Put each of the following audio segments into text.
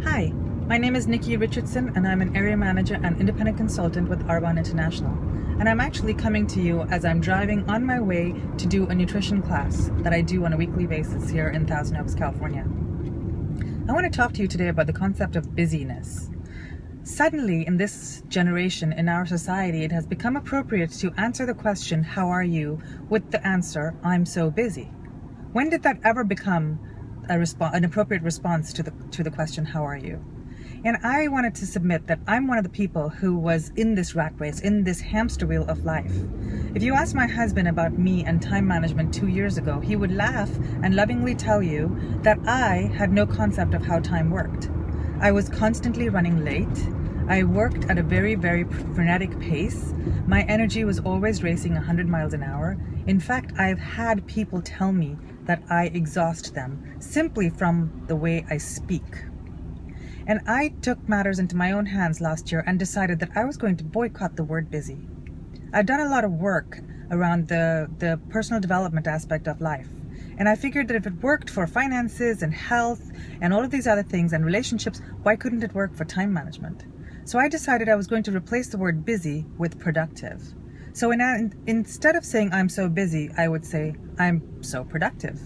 Hi, my name is Nikki Richardson and I'm an area manager and independent consultant with Arbonne International. And I'm actually coming to you as I'm driving on my way to do a nutrition class that I do on a weekly basis here in Thousand Oaks, California. I want to talk to you today about the concept of busyness. Suddenly, in this generation, in our society, it has become appropriate to answer the question, how are you, with the answer, I'm so busy. When did that ever become an appropriate response to the question, how are you? And I wanted to submit that I'm one of the people who was in this rat race, in this hamster wheel of life. If you ask my husband about me and time management 2 years ago, he would laugh and lovingly tell you that I had no concept of how time worked. I was constantly running late. I worked at a very, very frenetic pace. My energy was always racing 100 miles an hour. In fact, I've had people tell me that I exhaust them simply from the way I speak. And I took matters into my own hands last year and decided that I was going to boycott the word busy. I've done a lot of work around the personal development aspect of life. And I figured that if it worked for finances and health and all of these other things and relationships, why couldn't it work for time management? So I decided I was going to replace the word busy with productive. So instead of saying I'm so busy, I would say I'm so productive.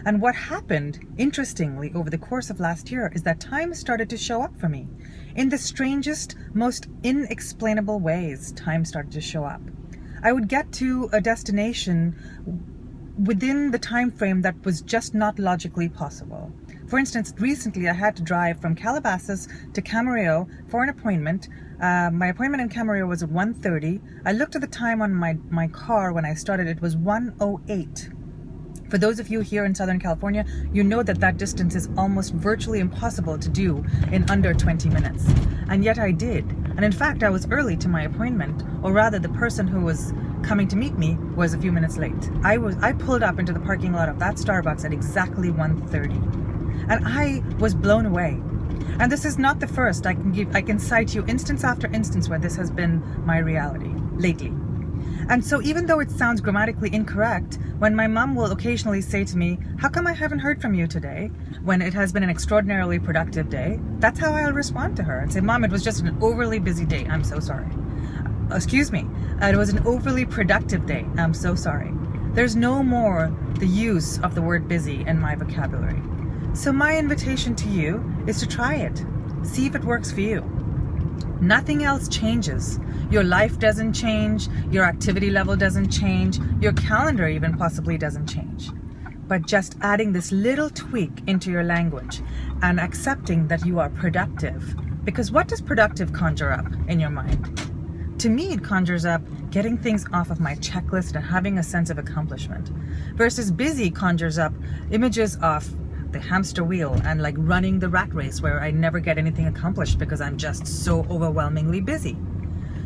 And what happened, interestingly, over the course of last year is that time started to show up for me. In the strangest, most inexplainable ways, time started to show up. I would get to a destination within the time frame that was just not logically possible. For instance, recently I had to drive from Calabasas to Camarillo for an appointment. My appointment in Camarillo was at 1:30. I looked at the time on my car when I started. It was 1:08. For those of you here in Southern California, you know that distance is almost virtually impossible to do in under 20 minutes. And yet I did. And in fact, I was early to my appointment, or rather the person who was coming to meet me was a few minutes late. I pulled up into the parking lot of that Starbucks at exactly 1:30. And I was blown away. And this is not the first. I can cite you instance after instance where this has been my reality lately. And so even though it sounds grammatically incorrect, when my mom will occasionally say to me, how come I haven't heard from you today, when it has been an extraordinarily productive day, that's how I'll respond to her and say, Mom, it was just an overly busy day. I'm so sorry. Excuse me. It was an overly productive day. I'm so sorry. There's no more the use of the word busy in my vocabulary. So my invitation to you is to try it. See if it works for you. Nothing else changes. Your life doesn't change. Your activity level doesn't change. Your calendar even possibly doesn't change. But just adding this little tweak into your language and accepting that you are productive. Because what does productive conjure up in your mind? To me, it conjures up getting things off of my checklist and having a sense of accomplishment. Versus busy conjures up images of the hamster wheel and like running the rat race where I never get anything accomplished because I'm just so overwhelmingly busy.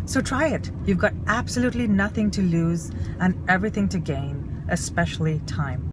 So try it. You've got absolutely nothing to lose and everything to gain, especially time.